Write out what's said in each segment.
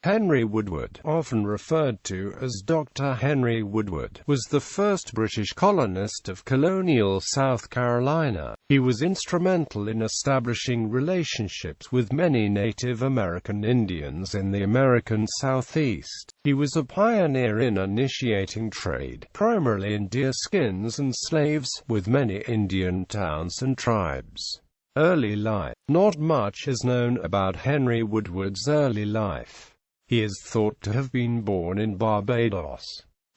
Henry Woodward, often referred to as Dr. Henry Woodward, was the first British colonist of colonial South Carolina. He was instrumental in establishing relationships with many Native American Indians in the American Southeast. He was a pioneer in initiating trade, primarily in deerskins and slaves, with many Indian towns and tribes. Early life. Not much is known about Henry Woodward's early life. He is thought to have been born in Barbados.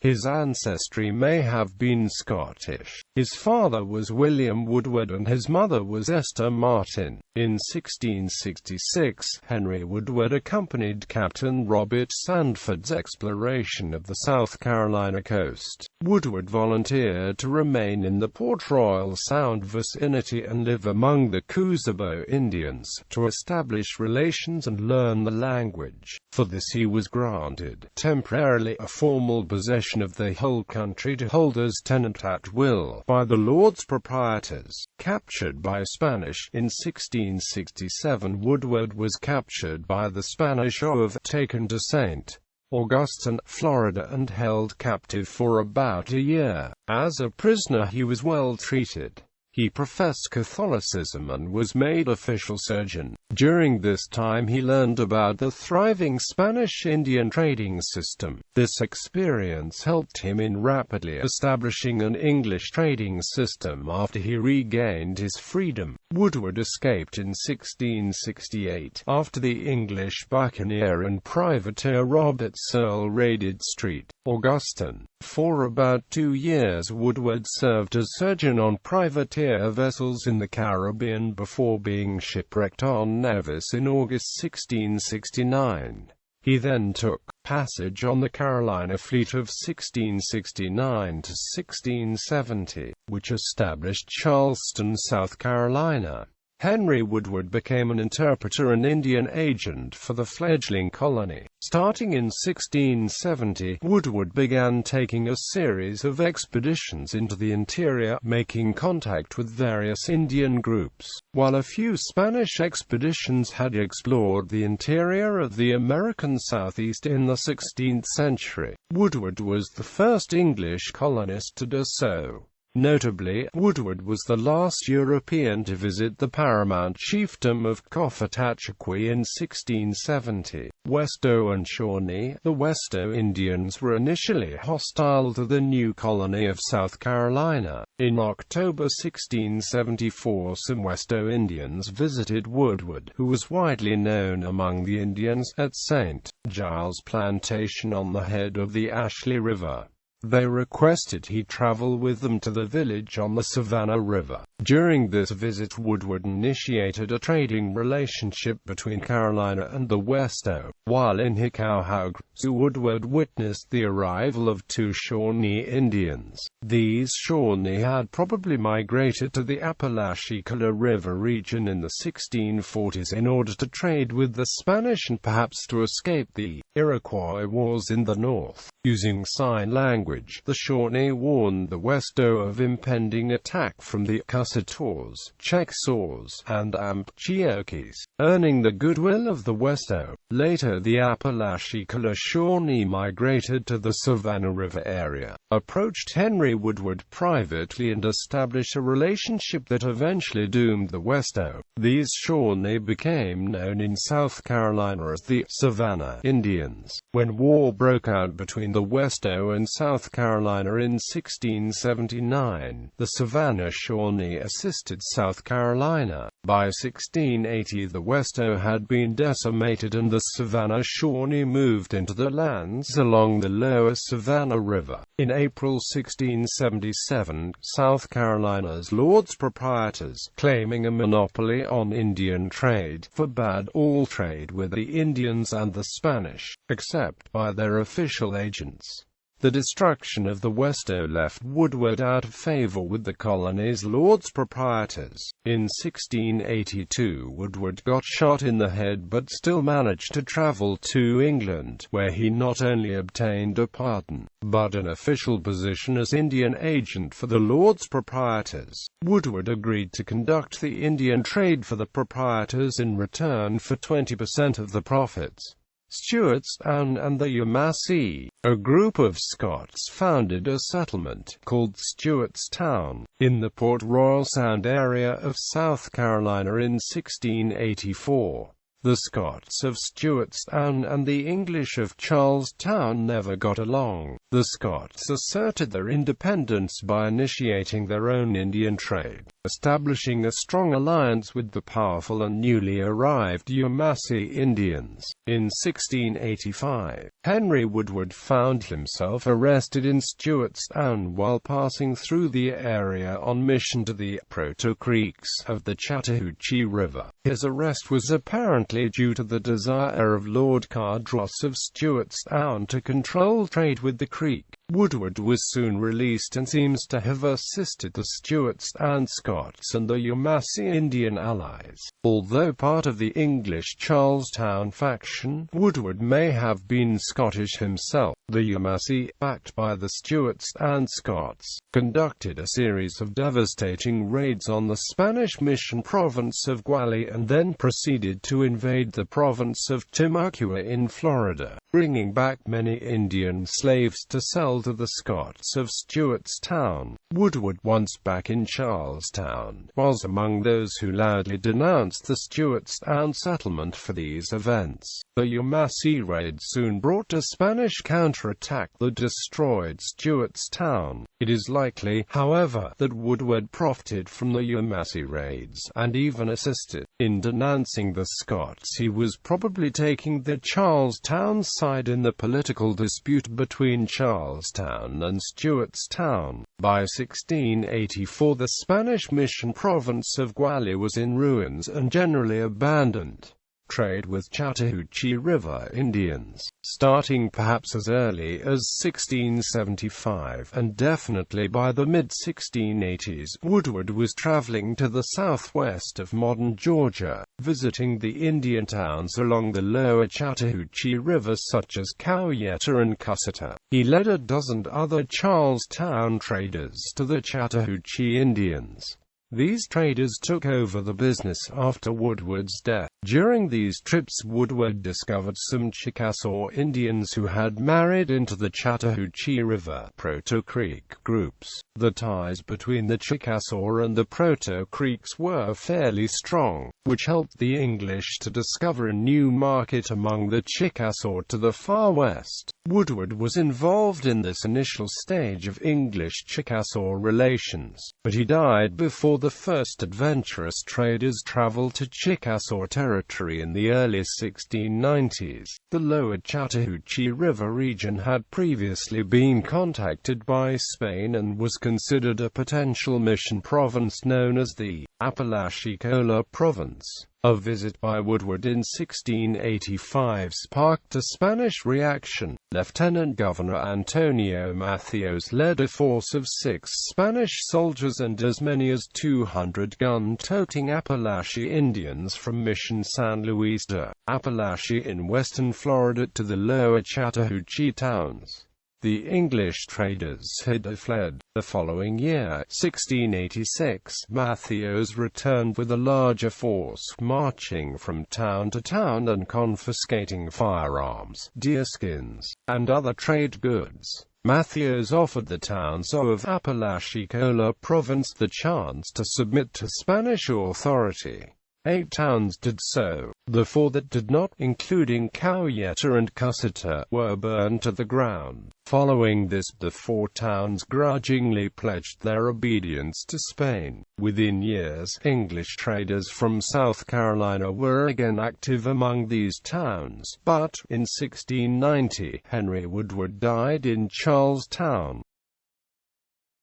His ancestry may have been Scottish. His father was William Woodward and his mother was Esther Martin. In 1666, Henry Woodward accompanied Captain Robert Sandford's exploration of the South Carolina coast. Woodward volunteered to remain in the Port Royal Sound vicinity and live among the Cousibeau Indians, to establish relations and learn the language. For this he was granted, temporarily, a formal possession of the whole country to hold as tenant at will, by the Lords Proprietors. Captured by Spanish, in 1667 Woodward was captured by the Spanish, taken to St. Augustine, Florida, and held captive for about a year. As a prisoner he was well treated. He professed Catholicism and was made official surgeon. During this time he learned about the thriving Spanish-Indian trading system. This experience helped him in rapidly establishing an English trading system after he regained his freedom. Woodward escaped in 1668, after the English buccaneer and privateer Robert Searle raided St. Augustine. For about 2 years Woodward served as surgeon on privateer vessels in the Caribbean before being shipwrecked on Nevis in August 1669. He then took passage on the Carolina fleet of 1669 to 1670, which established Charleston, South Carolina. Henry Woodward became an interpreter and Indian agent for the fledgling colony. Starting in 1670, Woodward began taking a series of expeditions into the interior, making contact with various Indian groups. While a few Spanish expeditions had explored the interior of the American Southeast in the 16th century, Woodward was the first English colonist to do so. Notably, Woodward was the last European to visit the paramount chiefdom of Apalachicola in 1670. Westoe and Shawnee. The Westoe Indians were initially hostile to the new colony of South Carolina. In October 1674 some Westoe Indians visited Woodward, who was widely known among the Indians, at St. Giles Plantation on the head of the Ashley River. They requested he travel with them to the village on the Savannah River. During this visit Woodward initiated a trading relationship between Carolina and the Westoe. While in Hickow, Woodward witnessed the arrival of 2 Shawnee Indians. These Shawnee had probably migrated to the Apalachicola River region in the 1640s in order to trade with the Spanish and perhaps to escape the Iroquois wars in the north. Using sign language, the Shawnee warned the Westoe of impending attack from the Cusitors, Chickasaws, and Cherokees, earning the goodwill of the Westoe. Later the Apalachicola Shawnee migrated to the Savannah River area, approached Henry Woodward privately and established a relationship that eventually doomed the Westoe. These Shawnee became known in South Carolina as the Savannah Indians. When war broke out between the Westoe and South Carolina in 1679, the Savannah Shawnee assisted South Carolina. By 1680 the Westoe had been decimated and the Savannah Shawnee moved into the lands along the lower Savannah River. In April 1677, South Carolina's Lords Proprietors, claiming a monopoly on Indian trade, forbade all trade with the Indians and the Spanish, except by their official agents. The destruction of the Westoe left Woodward out of favor with the colony's Lords Proprietors. In 1682 Woodward got shot in the head but still managed to travel to England, where he not only obtained a pardon, but an official position as Indian agent for the Lords Proprietors. Woodward agreed to conduct the Indian trade for the proprietors in return for 20% of the profits. Stuarts Town and the Yamasee. A group of Scots founded a settlement, called Stuarts Town, in the Port Royal Sound area of South Carolina in 1684. The Scots of Stuarts Town and the English of Charlestown never got along. The Scots asserted their independence by initiating their own Indian trade, establishing a strong alliance with the powerful and newly arrived Yamasee Indians. In 1685, Henry Woodward found himself arrested in Stuarts Town while passing through the area on mission to the Proto Creeks of the Chattahoochee River. His arrest was apparently due to the desire of Lord Cardross of Stuarts Town to control trade with the Creek. Woodward was soon released and seems to have assisted the Stuarts Town Scots and the Yamasee Indian allies. Although part of the English Charlestown faction, Woodward may have been Scottish himself. The Yamasee, backed by the Stuarts Town Scots, conducted a series of devastating raids on the Spanish mission province of Guale and then proceeded to invade the province of Timucua in Florida, bringing back many Indian slaves to sell to the Scots of Stuarts Town. Woodward, once back in Charlestown, was among those who loudly denounced the Stuarts Town settlement for these events. The Yamasee raid soon brought a Spanish counterattack that destroyed Stuarts Town. It is likely, however, that Woodward profited from the Yamasee raids, and even assisted in denouncing the Scots. He was probably taking the Charlestown side in the political dispute between Charlestown and Stuarts Town. By 1684 the Spanish mission province of Guale was in ruins and generally abandoned. Trade with Chattahoochee River Indians, starting perhaps as early as 1675 and definitely by the mid-1680s, Woodward was traveling to the southwest of modern Georgia, visiting the Indian towns along the lower Chattahoochee River such as Coweta and Cusseta. He led a dozen other Charlestown traders to the Chattahoochee Indians. These traders took over the business after Woodward's death. During these trips, Woodward discovered some Chickasaw Indians who had married into the Chattahoochee River Proto Creek groups. The ties between the Chickasaw and the Proto Creeks were fairly strong, which helped the English to discover a new market among the Chickasaw to the far west. Woodward was involved in this initial stage of English-Chickasaw relations, but he died before the first adventurous traders traveled to Chickasaw territory in the early 1690s. The lower Chattahoochee River region had previously been contacted by Spain and was considered a potential mission province known as the Apalachicola Province. A visit by Woodward in 1685 sparked a Spanish reaction. Lieutenant Governor Antonio Matheos led a force of 6 Spanish soldiers and as many as 200 gun-toting Apalachee Indians from Mission San Luis de Apalachee in western Florida to the lower Chattahoochee towns. The English traders had fled. The following year, 1686, Matheos returned with a larger force, marching from town to town and confiscating firearms, deerskins, and other trade goods. Matheos offered the towns of Apalachicola Province the chance to submit to Spanish authority. 8 towns did so. The 4 that did not, including Coweta and Cusseta, were burned to the ground. Following this, the 4 towns grudgingly pledged their obedience to Spain. Within years, English traders from South Carolina were again active among these towns, but, in 1690, Henry Woodward died in Charlestown.